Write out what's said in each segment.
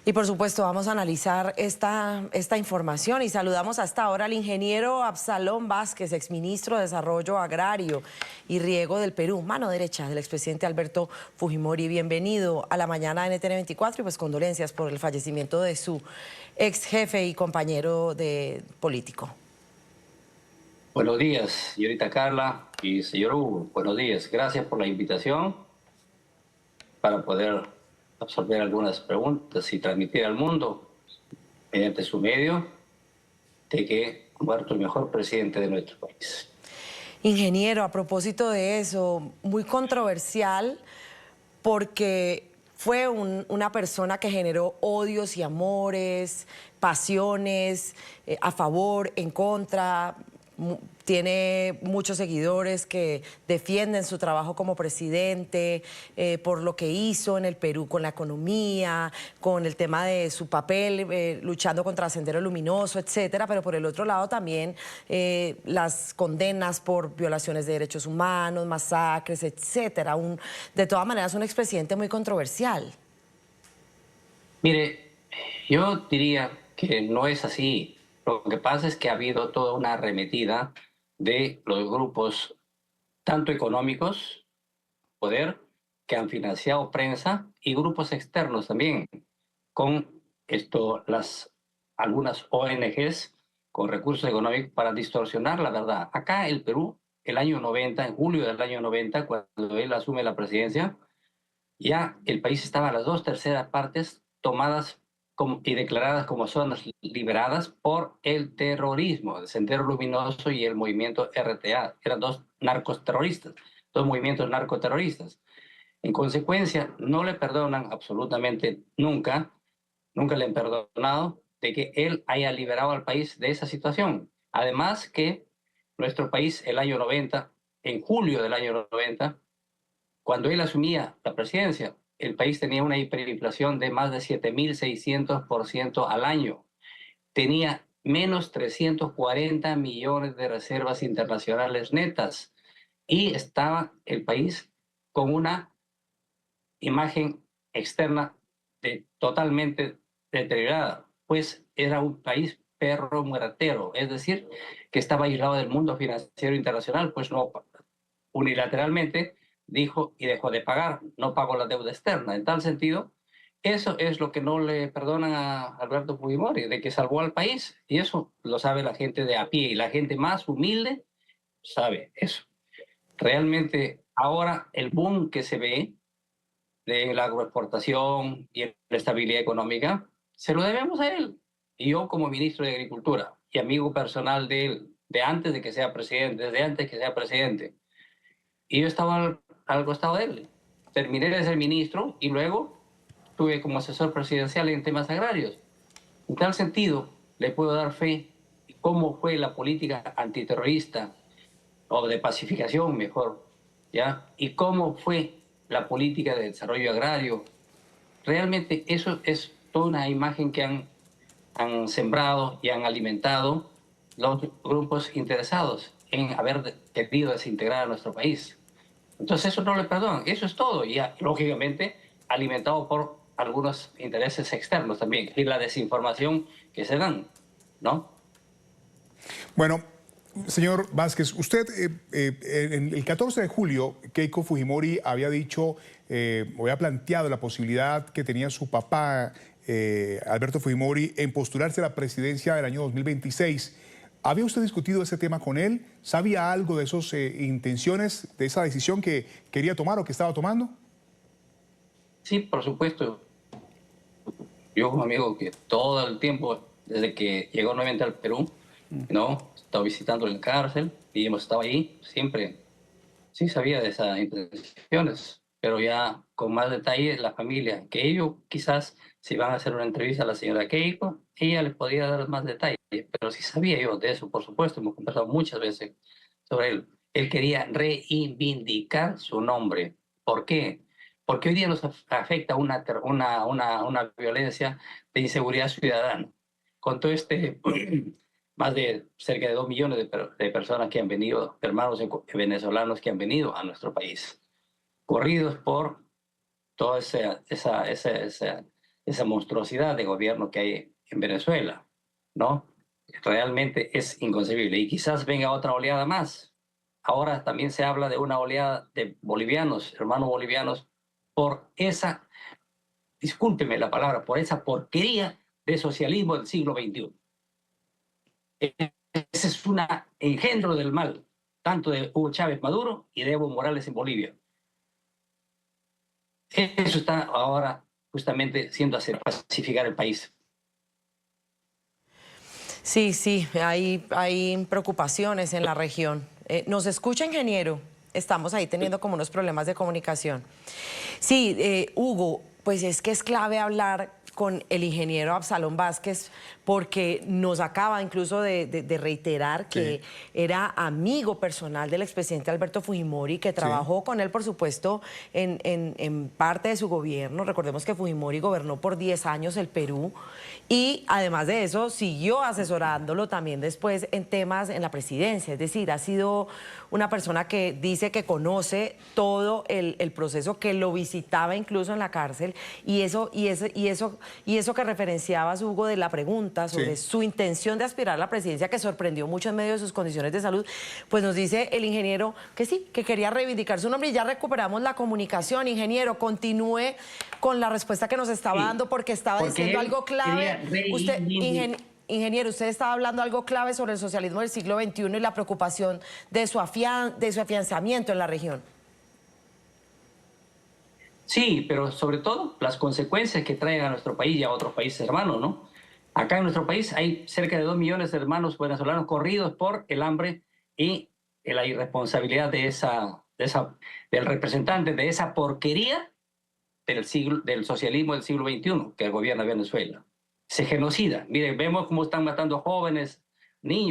Y por supuesto vamos a analizar esta información y saludamos hasta ahora al ingeniero Absalón Vázquez, exministro de Desarrollo Agrario y Riego del Perú, mano derecha del expresidente Alberto Fujimori. Bienvenido a la mañana de NTN 24 y pues condolencias por el fallecimiento de su ex jefe y compañero de político. Buenos días, señorita Carla y señor Hugo. Buenos días. Gracias por la invitación para poder absorber algunas preguntas y transmitir al mundo, mediante su medio, de que ha muerto el mejor presidente de nuestro país. Ingeniero, a propósito de eso, muy controversial porque fue una persona que generó odios y amores, pasiones, a favor, en contra. Tiene muchos seguidores que defienden su trabajo como presidente, por lo que hizo en el Perú con la economía, con el tema de su papel luchando contra Sendero Luminoso, etcétera. Pero por el otro lado también las condenas por violaciones de derechos humanos, masacres, etcétera. De todas maneras, un expresidente muy controversial. Mire, yo diría que no es así. Lo que pasa es que ha habido toda una arremetida de los grupos, tanto económicos, poder, que han financiado prensa, y grupos externos también, con algunas ONGs con recursos económicos para distorsionar la verdad. Acá el Perú, el año 90, en julio del año 90, cuando él asume la presidencia, ya el país estaba a las 2/3 tomadas y declaradas como zonas liberadas por el terrorismo, el Sendero Luminoso y el movimiento RTA. Eran dos narcoterroristas, dos movimientos narcoterroristas. En consecuencia, no le perdonan absolutamente nunca, nunca le han perdonado de que él haya liberado al país de esa situación. Además que nuestro país, el año 90, en julio del año 90, cuando él asumía la presidencia, el país tenía una hiperinflación de más de 7.600% al año. Tenía menos 340 millones de reservas internacionales netas y estaba el país con una imagen externa totalmente deteriorada, pues era un país perro muertero, es decir, que estaba aislado del mundo financiero internacional, pues no, unilateralmente dijo y dejó de pagar, no pagó la deuda externa. En tal sentido, eso es lo que no le perdonan a Alberto Fujimori, de que salvó al país, y eso lo sabe la gente de a pie, y la gente más humilde sabe eso. Realmente ahora el boom que se ve de la agroexportación y la estabilidad económica, se lo debemos a él. Y yo como ministro de Agricultura y amigo personal de él, de antes de que sea presidente, desde antes que sea presidente, y yo estaba al costado de él. Terminé de ser ministro y luego estuve como asesor presidencial en temas agrarios. En tal sentido, le puedo dar fe de cómo fue la política antiterrorista, o de pacificación mejor, ¿ya? Y cómo fue la política de desarrollo agrario. Realmente eso es toda una imagen que han sembrado y han alimentado los grupos interesados en haber querido desintegrar a nuestro país. Entonces eso no le perdonan, eso es todo, y lógicamente alimentado por algunos intereses externos también, y la desinformación que se dan, ¿no? Bueno, señor Vázquez, usted en el 14 de julio, Keiko Fujimori había dicho, o había planteado la posibilidad que tenía su papá, Alberto Fujimori, en postularse a la presidencia del año 2026. ¿Había usted discutido ese tema con él? ¿Sabía algo de esas intenciones, de esa decisión que quería tomar o que estaba tomando? Sí, por supuesto. Yo como amigo que todo el tiempo, desde que llegó nuevamente al Perú, ¿no? Estaba visitando en cárcel y hemos estado ahí siempre. Sí sabía de esas intenciones, pero ya con más detalle la familia, que ellos quizás si van a hacer una entrevista a la señora Keiko, ella les podría dar más detalles, pero sí sabía yo de eso, por supuesto, hemos conversado muchas veces sobre él. Él quería reivindicar su nombre. ¿Por qué? Porque hoy día nos afecta una violencia de inseguridad ciudadana. Con todo este más de cerca de 2 millones de personas que han venido, hermanos venezolanos que han venido a nuestro país, corridos por toda esa esa monstruosidad de gobierno que hay en Venezuela, ¿no? Realmente es inconcebible. Y quizás venga otra oleada más. Ahora también se habla de una oleada de bolivianos, hermanos bolivianos, por esa, discúlpeme la palabra, por esa porquería de socialismo del siglo XXI. Ese es un engendro del mal, tanto de Hugo Chávez Maduro y de Evo Morales en Bolivia. Eso está ahora justamente siendo hacer pacificar el país. Sí, sí, hay preocupaciones en la región. ¿Nos escucha, ingeniero? Estamos ahí teniendo como unos problemas de comunicación. Sí, Hugo, pues es que es clave hablar con el ingeniero Absalón Vázquez porque nos acaba incluso de reiterar que era amigo personal del expresidente Alberto Fujimori, que trabajó con él, por supuesto, en parte de su gobierno. Recordemos que Fujimori gobernó por 10 años el Perú y además de eso siguió asesorándolo también después en temas en la presidencia. Es decir, ha sido una persona que dice que conoce todo el proceso, que lo visitaba incluso en la cárcel y eso que referenciabas, Hugo, de la pregunta sobre su intención de aspirar a la presidencia, que sorprendió mucho en medio de sus condiciones de salud, pues nos dice el ingeniero que sí, que quería reivindicar su nombre y ya recuperamos la comunicación. Ingeniero, continúe con la respuesta que nos estaba dando porque estaba diciendo algo clave. Usted, ingeniero, usted estaba hablando algo clave sobre el socialismo del siglo XXI y la preocupación de su afianzamiento en la región. Sí, pero sobre todo las consecuencias que traen a nuestro país y a otros países hermanos, ¿no? Acá en nuestro país hay cerca de 2 millones de hermanos venezolanos corridos por el hambre y la irresponsabilidad del representante de esa porquería del socialismo del siglo XXI que gobierna Venezuela. Se genocida. Miren, vemos cómo están matando a jóvenes,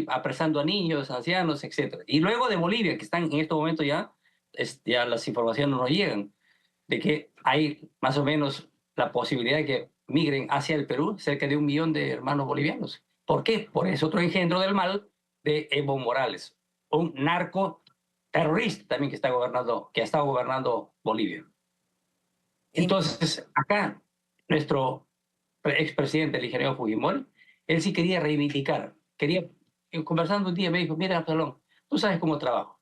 apresando a niños, ancianos, etc. Y luego de Bolivia, que están en estos momentos ya las informaciones no nos llegan, de que hay más o menos la posibilidad de que migren hacia el Perú cerca de 1 millón de hermanos bolivianos. ¿Por qué? Por ese otro engendro del mal de Evo Morales, un narco terrorista también que ha estado gobernando Bolivia. Entonces, acá, nuestro expresidente, el ingeniero Fujimori, él sí quería reivindicar, conversando un día me dijo, mira, Absalón, tú sabes cómo trabajo.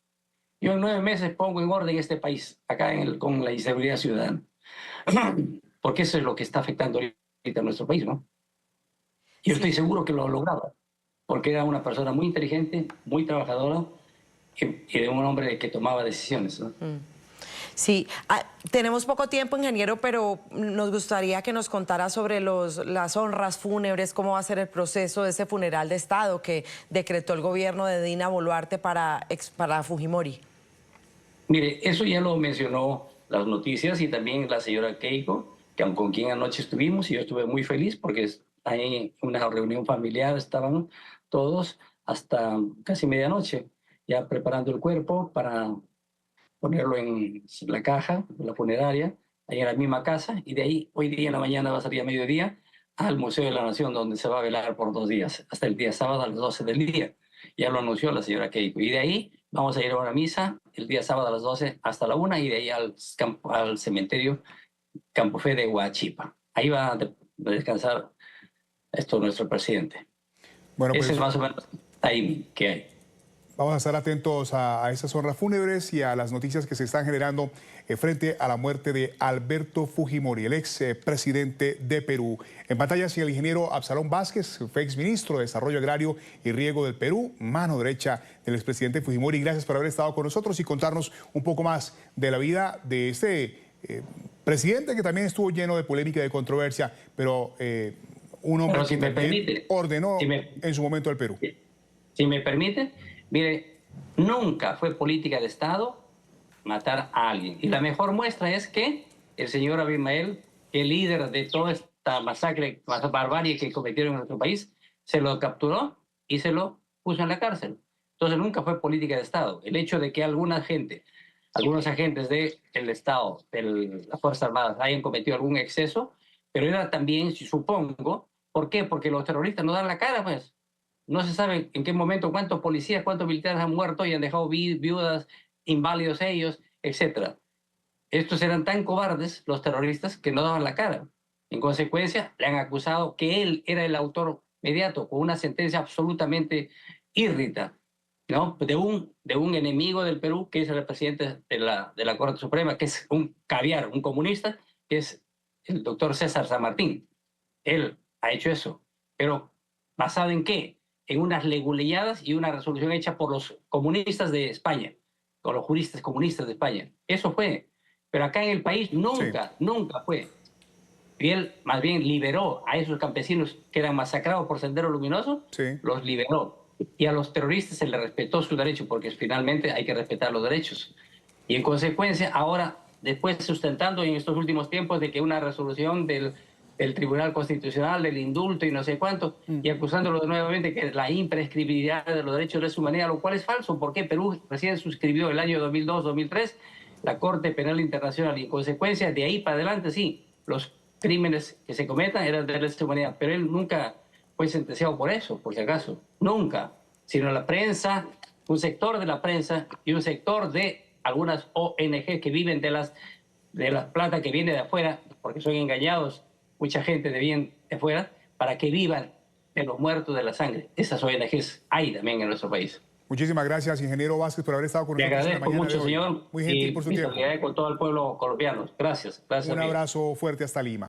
Yo en 9 meses pongo en orden este país, acá con la inseguridad ciudadana. Porque eso es lo que está afectando ahorita a nuestro país, ¿no? Yo estoy seguro que lo lograba, porque era una persona muy inteligente, muy trabajadora y un hombre que tomaba decisiones, ¿no? Sí, tenemos poco tiempo, ingeniero, pero nos gustaría que nos contara sobre las honras fúnebres, cómo va a ser el proceso de ese funeral de Estado que decretó el gobierno de Dina Boluarte para Fujimori. Mire, eso ya lo mencionó las noticias y también la señora Keiko, con quien anoche estuvimos, y yo estuve muy feliz porque hay una reunión familiar, estaban todos hasta casi medianoche, ya preparando el cuerpo para ponerlo en la caja, en la funeraria, ahí en la misma casa, y de ahí, hoy día en la mañana va a salir a mediodía al Museo de la Nación, donde se va a velar por 2 días, hasta el día sábado a las 12 del día. Ya lo anunció la señora Keiko. Y de ahí vamos a ir a una misa el día sábado a las 12 hasta la 1 y de ahí al cementerio Campo Fe de Huachipa. Ahí va a descansar nuestro presidente. Bueno, pues, ese es más o menos ahí que hay. Vamos a estar atentos a esas honras fúnebres y a las noticias que se están generando frente a la muerte de Alberto Fujimori, el ex presidente de Perú. En pantalla sigue el ingeniero Absalón Vázquez, fue exministro de Desarrollo Agrario y Riego del Perú, mano derecha del expresidente Fujimori. Gracias por haber estado con nosotros y contarnos un poco más de la vida de este presidente que también estuvo lleno de polémica y de controversia, pero un hombre si que me permite, ordenó en su momento el Perú. Si me permite, mire, nunca fue política de Estado matar a alguien. Y la mejor muestra es que el señor Abimael, el líder de toda esta masacre, barbarie que cometieron en nuestro país, se lo capturó y se lo puso en la cárcel. Entonces nunca fue política de Estado. El hecho de que algunos agentes del Estado, de las Fuerzas Armadas, hayan cometido algún exceso, pero era también, supongo, ¿por qué? Porque los terroristas no dan la cara, pues. No se sabe en qué momento cuántos policías, cuántos militares han muerto y han dejado viudas, inválidos ellos, etc. Estos eran tan cobardes, los terroristas, que no daban la cara. En consecuencia, le han acusado que él era el autor inmediato, con una sentencia absolutamente írrita, ¿no? De un enemigo del Perú, que es el presidente de la Corte Suprema, que es un caviar, un comunista, que es el doctor César San Martín. Él ha hecho eso. Pero, ¿basado en qué? En unas leguleyadas y una resolución hecha por los comunistas de España, con los juristas comunistas de España. Eso fue. Pero acá en el país nunca, nunca fue. Y él más bien liberó a esos campesinos que eran masacrados por Sendero Luminoso, los liberó. Y a los terroristas se les respetó su derecho, porque finalmente hay que respetar los derechos. Y en consecuencia, ahora, después sustentando en estos últimos tiempos de que una resolución del Tribunal Constitucional, del indulto y no sé cuánto, y acusándolo nuevamente que es la imprescriptibilidad de los derechos de su humanidad, lo cual es falso, porque Perú recién suscribió el año 2002-2003 la Corte Penal Internacional, y en consecuencia, de ahí para adelante, sí, los crímenes que se cometan eran de lesa humanidad, pero él nunca fue sentenciado por eso, por si acaso, nunca, sino la prensa, un sector de la prensa y un sector de algunas ONG que viven de la plata que viene de afuera, porque son engañados mucha gente de bien de afuera, para que vivan de los muertos de la sangre. Esas ONGs hay también en nuestro país. Muchísimas gracias, ingeniero Vázquez, por haber estado con nosotros. Le agradezco mucho, señor. Muy gentil por su tiempo. Y con todo el pueblo colombiano. Gracias. Gracias. Un abrazo fuerte hasta Lima.